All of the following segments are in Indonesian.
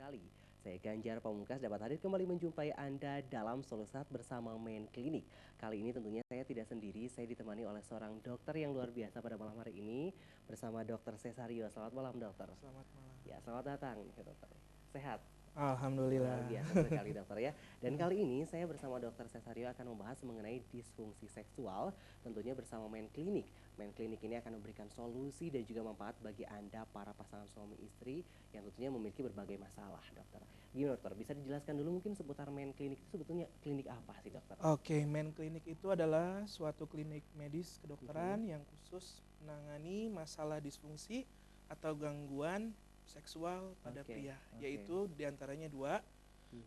kali, saya Ganjar Pamungkas dapat hadir kembali menjumpai Anda dalam Solusat bersama Main Klinik. Kali ini tentunya saya tidak sendiri, saya ditemani oleh seorang dokter yang luar biasa pada malam hari ini bersama Dokter Cesario. Selamat malam dokter. Selamat malam. Ya, selamat datang ya dokter. Sehat? Luar Alhamdulillah. biasa sekali dokter ya. Dan kali ini saya bersama Dokter Cesario akan membahas mengenai disfungsi seksual, tentunya bersama Main Klinik. Main Klinik ini akan memberikan solusi dan juga manfaat bagi Anda para pasangan suami istri yang tentunya memiliki berbagai masalah, dokter. Gimana dokter? Bisa dijelaskan dulu mungkin seputar Main Klinik itu sebetulnya klinik apa sih dokter? Oke, Main Klinik itu adalah suatu klinik medis kedokteran yang khusus menangani masalah disfungsi atau gangguan seksual pada Oke, pria, oke. yaitu diantaranya dua.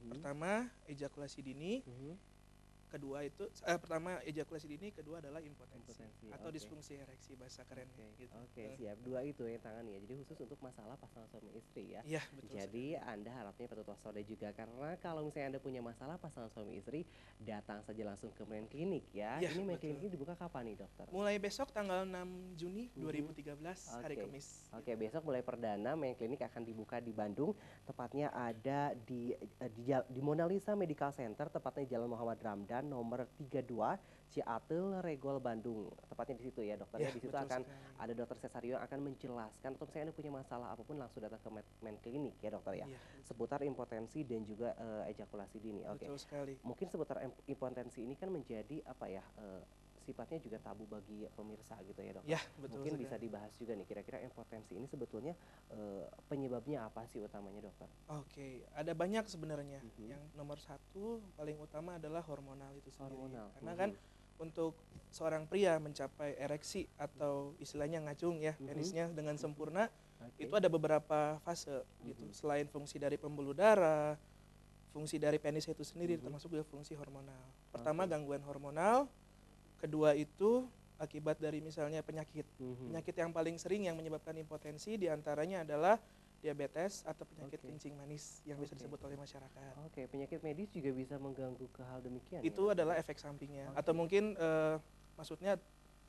Pertama, ejakulasi dini. Mhm. Pertama ejakulasi dini, kedua adalah impotensi, Impotensi, atau oke. disfungsi ereksi bahasa kerennya. Oke, Gitu. oke, siap. Dua itu yang tangani ya. Jadi khusus untuk masalah pasangan suami istri ya. Iya, betul Jadi sekali. Anda harapnya patut waspada juga karena kalau misalnya Anda punya masalah pasangan suami istri, datang saja langsung ke Main Klinik ya. Iya, Ini Main betul. Klinik ini dibuka kapan nih dokter? Mulai besok tanggal 6 Juni Mhm. 2013, hari Oke. Kamis. Oke, besok mulai perdana Main Klinik akan dibuka di Bandung, tepatnya ada di Mona Lisa Medical Center, tepatnya Jalan Muhammad Ramdan nomor 32, Ciatel, Regol, Bandung. Tepatnya di situ ya dokter ya. Iya, Di situ betul akan sekali. ada dokter Cesario yang akan menjelaskan atau misalnya Anda punya masalah apapun langsung datang ke Main Klinik ya dokter ya. Iya, Seputar impotensi dan juga ejakulasi dini. Oke. betul sekali. Mungkin seputar impotensi ini kan menjadi apa ya? Sifatnya juga tabu bagi pemirsa gitu ya dokter. Ya, betul Mungkin sekali. bisa dibahas juga nih kira-kira impotensi ini sebetulnya penyebabnya apa sih utamanya dokter? Oke, ada banyak sebenarnya. Mhm. Yang nomor satu paling utama adalah hormonal itu sendiri. Hormonal. Karena kan untuk seorang pria mencapai ereksi atau istilahnya ngacung ya penisnya dengan sempurna, Oke. itu ada beberapa fase gitu. Selain fungsi dari pembuluh darah, fungsi dari penis itu sendiri, termasuk juga fungsi hormonal. Pertama Oke. gangguan hormonal, kedua itu akibat dari misalnya penyakit. Penyakit yang paling sering yang menyebabkan impotensi diantaranya adalah diabetes atau penyakit Oke. kencing manis yang bisa Oke. disebut oleh masyarakat. Oke, penyakit medis juga bisa mengganggu ke hal demikian ya, Itu dokter? adalah efek sampingnya. Oke. Atau mungkin maksudnya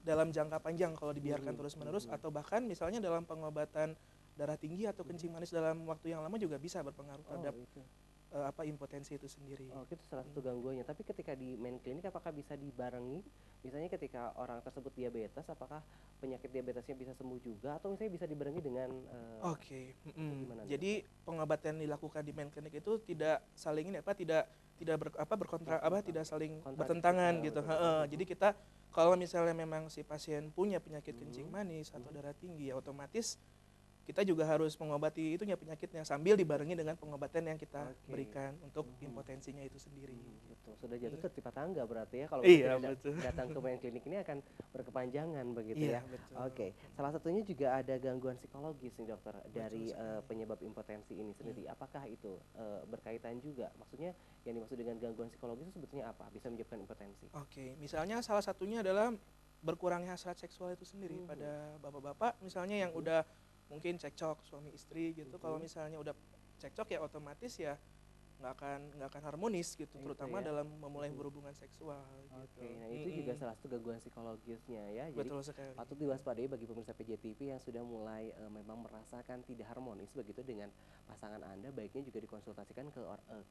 dalam jangka panjang kalau dibiarkan terus-menerus, atau bahkan misalnya dalam pengobatan darah tinggi atau kencing manis dalam waktu yang lama juga bisa berpengaruh Oh, terhadap itu. impotensi itu sendiri. Oke, itu salah satu gangguannya. Tapi ketika di Main Klinik apakah bisa dibarengi? Misalnya ketika orang tersebut diabetes, apakah penyakit diabetesnya bisa sembuh juga atau misalnya bisa dibarengi dengan Oke, atau gimana nih, jadi pengobatan yang dilakukan di Main Clinic itu tidak saling ini tidak saling Kontradiktif, bertentangan gitu. betul. Jadi kita kalau misalnya memang si pasien punya penyakit kencing manis atau darah tinggi, ya otomatis kita juga harus mengobati itunya penyakitnya sambil dibarengi dengan pengobatan yang kita Oke. berikan untuk impotensinya itu sendiri. Betul, sudah jatuh tertimpa tangga berarti ya kalau Iya, misalnya betul. datang ke Main Klinik ini akan berkepanjangan begitu Iya, ya. betul. Oke, salah satunya juga ada gangguan psikologis nih dokter dari sekali. penyebab impotensi ini sendiri. Apakah itu berkaitan juga? Maksudnya yang dimaksud dengan gangguan psikologis itu sebetulnya apa? Bisa menyebabkan impotensi? Oke, misalnya salah satunya adalah berkurangnya hasrat seksual itu sendiri pada bapak-bapak misalnya yang udah mungkin cekcok suami istri gitu. Kalau misalnya udah cekcok ya otomatis ya nggak akan harmonis gitu, Itu terutama ya. dalam memulai hubungan seksual Oke, gitu. nah itu juga salah satu gangguan psikologisnya ya. Jadi Betul sekali. patut diwaspadai bagi pemirsa PJTV yang sudah mulai memang merasakan tidak harmonis begitu dengan pasangan Anda, baiknya juga dikonsultasikan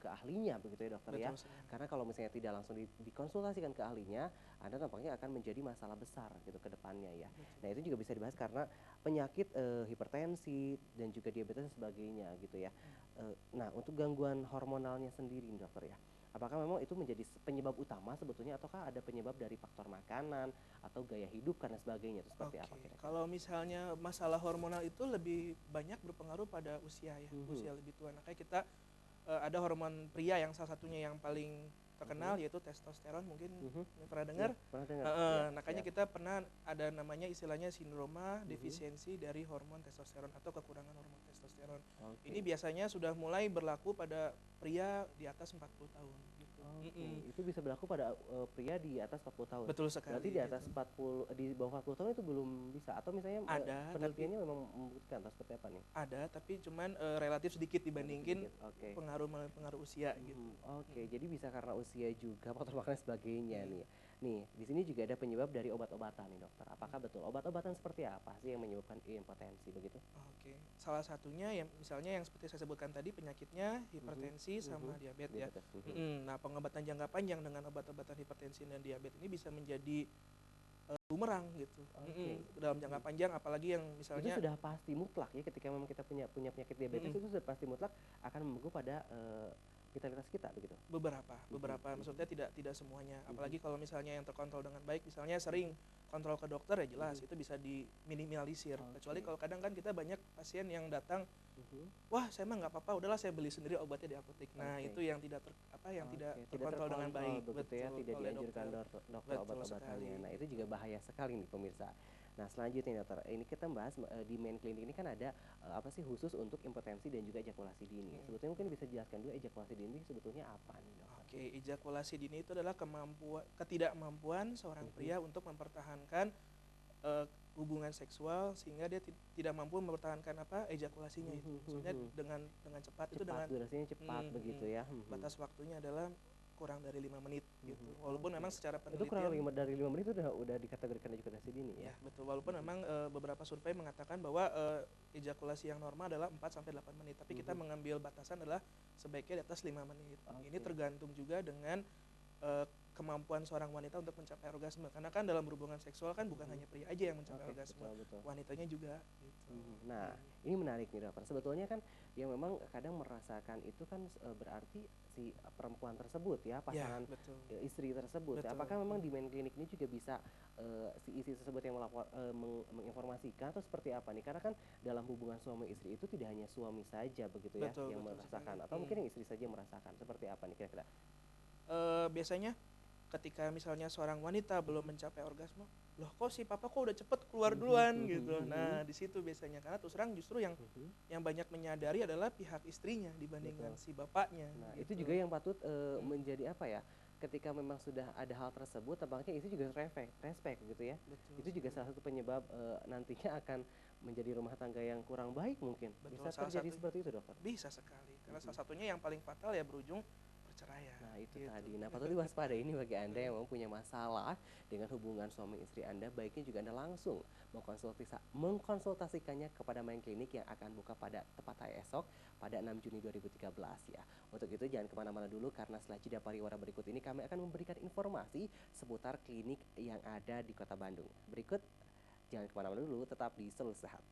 ke ahlinya begitu ya dokter ya. Betul sekali. Karena kalau misalnya tidak langsung dikonsultasikan ke ahlinya, Anda tampaknya akan menjadi masalah besar gitu ke depannya ya. Nah itu juga bisa dibahas karena penyakit hipertensi dan juga diabetes dan sebagainya gitu ya. Nah untuk gangguan hormonalnya sendiri nih, dokter ya. Apakah memang itu menjadi penyebab utama sebetulnya ataukah ada penyebab dari faktor makanan atau gaya hidup dan sebagainya itu seperti apa Oke, kira-kira? kalau misalnya masalah hormonal itu lebih banyak berpengaruh pada usia ya, usia lebih tua. Makanya kita ada hormon pria yang salah satunya yang paling terkenal yaitu testosteron, mungkin pernah dengar. Ya, pernah dengar. Ya, Makanya siap. kita pernah ada namanya istilahnya sindroma defisiensi dari hormon testosteron atau kekurangan hormon testosteron. Oke. Ini biasanya sudah mulai berlaku pada pria di atas 40 tahun gitu. Oke, itu bisa berlaku pada pria di atas 40 tahun. Betul sekali. Berarti di atas gitu. 40 di bawah 40 tahun itu belum bisa atau misalnya Ada, penelitiannya memang membuktikan atau seperti apa nih? Ada, tapi cuman relatif sedikit dibandingin Sedikit, oke. pengaruh usia gitu. Oke, jadi bisa karena usia juga faktor makanan sebagainya nih. Nih, di sini juga ada penyebab dari obat-obatan nih dokter. Apakah betul obat-obatan seperti apa sih yang menyebabkan impotensi begitu? Oke, salah satunya yang misalnya yang seperti saya sebutkan tadi penyakitnya hipertensi sama diabetes ya. Diabetes. Nah, pengobatan jangka panjang dengan obat-obatan hipertensi dan diabetes ini bisa menjadi bumerang gitu. Oke. Dalam jangka panjang apalagi yang Itu misalnya sudah pasti mutlak ya ketika memang kita punya punya penyakit diabetes itu sudah pasti mutlak akan mengganggu pada vitalitas kita begitu. beberapa maksudnya tidak semuanya. Apalagi kalau misalnya yang terkontrol dengan baik, misalnya sering kontrol ke dokter ya jelas itu bisa diminimalisir. Kecuali kalau kadang kan kita banyak pasien yang datang, wah saya mah nggak apa-apa, udahlah saya beli sendiri obatnya di apotek. Nah Oke. itu yang tidak tidak terkontrol dengan baik, begitu ya, tidak oleh dianjurkan dokter. dokter Betul obat-obatannya. sekali. Nah, itu juga bahaya sekali nih pemirsa. Nah, selanjutnya dokter, ini kita bahas di main klinik ini kan ada apa sih khusus untuk impotensi dan juga ejakulasi dini. Sebetulnya mungkin bisa dijelaskan dulu ejakulasi dini sebetulnya apa nih dokter? Oke, ejakulasi dini itu adalah ketidakmampuan seorang pria untuk mempertahankan hubungan seksual sehingga dia tidak mampu mempertahankan ejakulasinya itu. Maksudnya dengan cepat itu dengan Durasinya cepat begitu ya. batas waktunya adalah kurang dari 5 menit gitu. Walaupun memang secara Itu kurang penelitian dari 5 menit itu udah dikategorikan ejakulasi dini ya. ya betul, walaupun memang beberapa survei mengatakan bahwa ejakulasi yang normal adalah 4 sampai 8 menit, tapi kita mengambil batasan adalah sebaiknya di atas 5 menit. Ini tergantung juga dengan kemampuan seorang wanita untuk mencapai orgasme, karena kan dalam hubungan seksual kan bukan hanya pria aja yang mencapai orgasme, Betul. wanitanya juga gitu. Nah, ini menarik nih dokter. Sebetulnya kan yang memang kadang merasakan itu kan berarti si perempuan tersebut ya, pasangan betul. istri tersebut. Betul. Apakah memang di main klinik ini juga bisa si istri tersebut yang menginformasikan atau seperti apa nih? Karena kan dalam hubungan suami istri itu tidak hanya suami saja begitu ya Betul, yang betul merasakan, sekali. atau mungkin yang istri saja merasakan. Seperti apa nih kira-kira? Biasanya ketika misalnya seorang wanita belum mencapai orgasme, loh kok si papa kok udah cepet keluar duluan gitu. Nah di situ biasanya, karena terus terang justru yang banyak menyadari adalah pihak istrinya dibandingkan si bapaknya. Nah, gitu. itu juga yang patut menjadi apa ya? Ketika memang sudah ada hal tersebut, tampaknya istri juga respect gitu ya. Betul Itu juga salah satu penyebab nantinya akan menjadi rumah tangga yang kurang baik mungkin. Betul, Bisa terjadi seperti itu dokter. bisa sekali, karena salah satunya yang paling fatal ya berujung perceraian. Nah itu gitu. tadi. Nah patut diwaspadai ini bagi Anda yang memang punya masalah dengan hubungan suami istri Anda, baiknya juga Anda langsung mengkonsultasikannya kepada main klinik yang akan buka pada tepat hari esok pada 6 Juni 2013 ya. Untuk itu jangan kemana-mana dulu, karena setelah jeda pariwara berikut ini kami akan memberikan informasi seputar klinik yang ada di Kota Bandung. Berikut, jangan kemana-mana dulu, tetap di Selalu Sehat.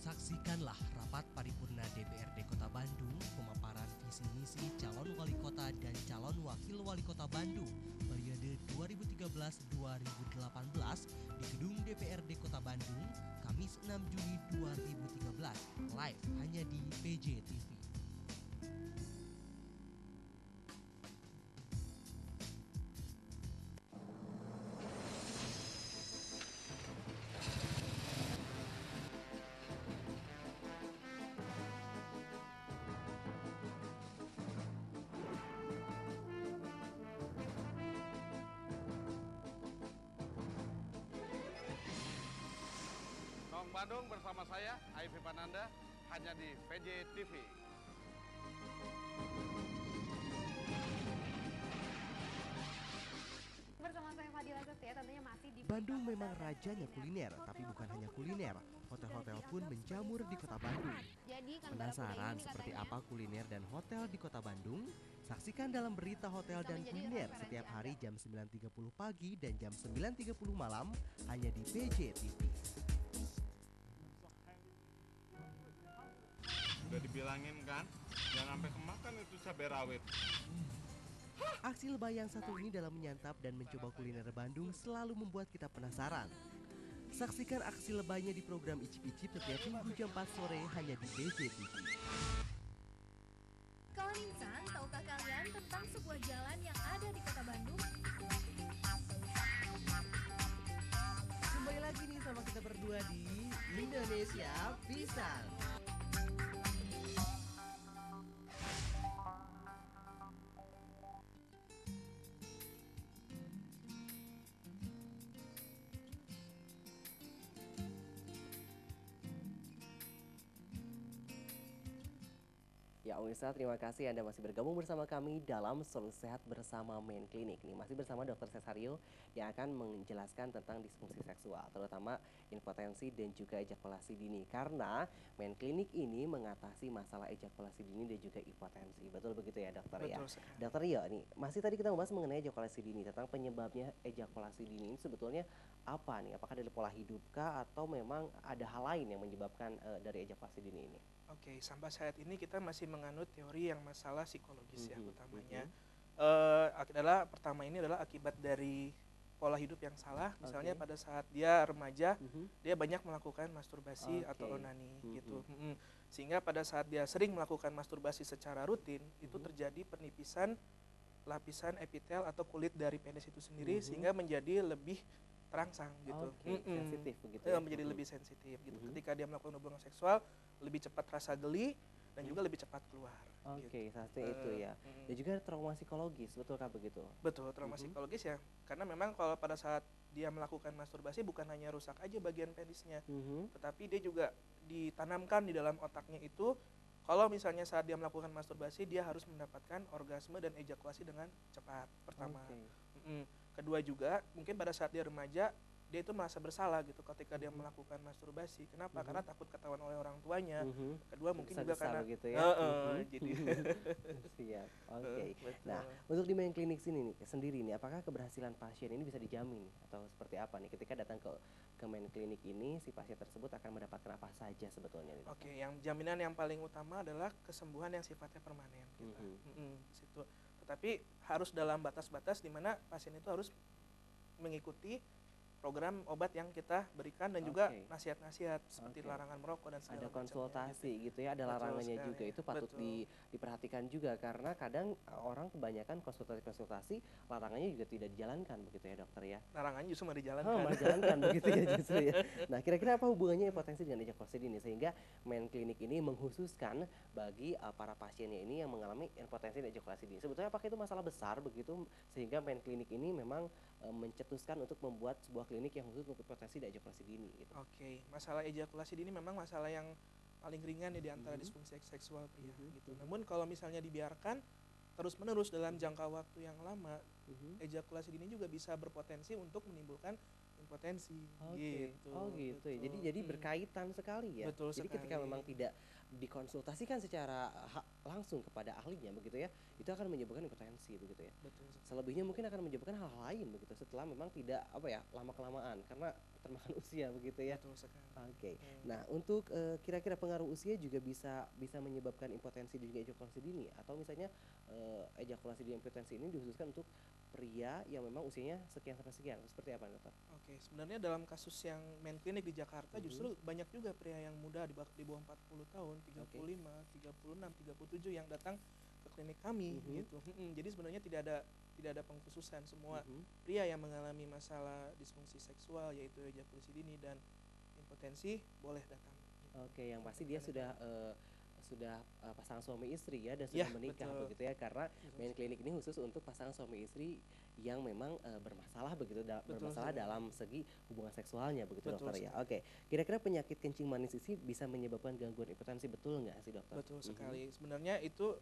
Saksikanlah rapat paripurna DPRD Kota Bandung, pemaparan visi misi calon wali kota dan calon wakil wali kota Bandung periode 2013-2018 di gedung DPRD Kota Bandung, Kamis 6 Juni 2013, live hanya di PJTV. Bandung bersama saya, Aifi Pananda, hanya di VJ TV. Bersama saya Fadila Setia, tentunya masih di Bandung memang rajanya kuliner, tapi bukan hanya kuliner. Hotel-hotel pun menjamur di Kota Bandung. Penasaran seperti apa kuliner dan hotel di Kota Bandung? Saksikan dalam berita hotel dan kuliner setiap hari jam 9.30 pagi dan jam 9.30 malam hanya di PJ TV. Udah dibilangin kan, jangan sampai kemakan itu cabai rawit. Aksi lebay yang satu ini dalam menyantap dan mencoba kuliner Bandung selalu membuat kita penasaran. Saksikan aksi lebaynya di program Icip-Icip setiap Minggu jam 4 sore hanya di BJTV. Kawan insan, tahukah kalian tentang sebuah jalan yang ada di Kota Bandung? Kembali lagi nih sama kita berdua di Indonesia Pisang. Ya, Unisa, terima kasih Anda masih bergabung bersama kami dalam Solusi Sehat bersama Main Clinic. Nih, masih bersama Dr. Cesario yang akan menjelaskan tentang disfungsi seksual, terutama impotensi dan juga ejakulasi dini. Karena Main Clinic ini mengatasi masalah ejakulasi dini dan juga impotensi. Betul begitu ya, Dokter ya? Betul sekali. Dokter Rio, nih masih tadi kita membahas mengenai ejakulasi dini, tentang penyebabnya ejakulasi dini ini sebetulnya apa nih? Apakah dari pola hidup kah atau memang ada hal lain yang menyebabkan dari ejakulasi dini ini? Oke, sampai saat ini kita masih menganut teori yang masalah psikologis ya utamanya. Pertama ini adalah akibat dari pola hidup yang salah. Misalnya pada saat dia remaja, dia banyak melakukan masturbasi atau onani gitu. Sehingga pada saat dia sering melakukan masturbasi secara rutin, itu terjadi penipisan lapisan epitel atau kulit dari penis itu sendiri sehingga menjadi lebih terangsang gitu. Sensitif begitu ya? Menjadi lebih sensitif gitu. Ketika dia melakukan hubungan seksual, lebih cepat rasa geli dan juga lebih cepat keluar. Oke, Gitu. satu itu ya. Dan juga trauma psikologis, betulkah begitu? Betul, trauma psikologis ya. Karena memang kalau pada saat dia melakukan masturbasi bukan hanya rusak aja bagian penisnya, tetapi dia juga ditanamkan di dalam otaknya itu kalau misalnya saat dia melakukan masturbasi dia harus mendapatkan orgasme dan ejakulasi dengan cepat. Pertama. Kedua juga mungkin pada saat dia remaja dia itu merasa bersalah gitu ketika dia melakukan masturbasi. Kenapa? Karena takut ketahuan oleh orang tuanya. Kedua mungkin juga karena gitu ya. jadi Siap. Oke. betul. Nah, untuk di Main Clinic sendiri nih, apakah keberhasilan pasien ini bisa dijamin atau seperti apa nih ketika datang ke Main Clinic ini, si pasien tersebut akan mendapatkan apa saja sebetulnya nih, Dok? Oke, yang jaminan yang paling utama adalah kesembuhan yang sifatnya permanen kita. Situ. Tetapi harus dalam batas-batas di mana pasien itu harus mengikuti program obat yang kita berikan dan juga nasihat-nasihat seperti larangan merokok dan segala Ada macamnya konsultasi gitu ya, ada Betul larangannya sekali. juga. Itu patut diperhatikan juga karena kadang orang kebanyakan konsultasi larangannya juga tidak dijalankan begitu ya, Dokter ya. Larangannya justru mau Oh, dijalankan. malah dijalankan begitu ya justru ya. Nah, kira-kira apa hubungannya impotensi dengan ejakulasi dini sehingga Main Clinic ini mengkhususkan bagi para pasiennya ini yang mengalami impotensi dan ejakulasi dini. Sebetulnya apakah itu masalah besar begitu sehingga Main Clinic ini memang mencetuskan untuk membuat sebuah klinik yang khusus untuk impotensi dan ejakulasi dini gitu. Oke, masalah ejakulasi dini memang masalah yang paling ringan ya di antara disfungsi seksual pria gitu. Namun kalau misalnya dibiarkan terus-menerus dalam jangka waktu yang lama, ejakulasi dini juga bisa berpotensi untuk menimbulkan impotensi gitu. Oh gitu ya. Betul. Jadi berkaitan sekali ya. Betul Jadi ketika sekali. memang tidak dikonsultasikan secara langsung kepada ahlinya begitu ya, itu akan menyebabkan impotensi begitu ya. Betul sekali. Selebihnya mungkin akan menyebabkan hal lain begitu setelah memang tidak lama kelamaan karena termakan usia begitu ya. Betul sekali. Oke. Nah, untuk kira-kira pengaruh usia juga bisa menyebabkan impotensi dan juga ejakulasi dini atau misalnya ejakulasi dan impotensi ini dikhususkan untuk pria yang memang usianya sekian sampai sekian. Seperti apa, Dokter? Oke, sebenarnya dalam kasus yang Main Clinic di Jakarta justru banyak juga pria yang muda di bawah 40 tahun, 35, 36, 37 yang datang ke klinik kami gitu. Jadi sebenarnya tidak ada pengkhususan, semua pria yang mengalami masalah disfungsi seksual yaitu ejakulasi dini dan impotensi boleh datang. Oke, yang pasti dia sudah pasangan suami istri ya dan sudah menikah betul. begitu ya karena Main Clinic ini khusus untuk pasangan suami istri yang memang bermasalah begitu bermasalah dalam segi hubungan seksualnya begitu, Betul Dokter ya. Oke, kira-kira penyakit kencing manis ini bisa menyebabkan gangguan impotensi, betul nggak sih, Dokter? Betul sekali. Sebenarnya itu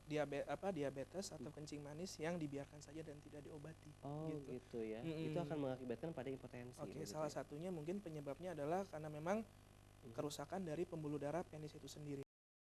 diabetes atau kencing manis yang dibiarkan saja dan tidak diobati. Oh gitu ya. Itu akan mengakibatkan pada impotensi. Oke, begitu salah ya? satunya mungkin penyebabnya adalah karena memang kerusakan dari pembuluh darah penis itu sendiri.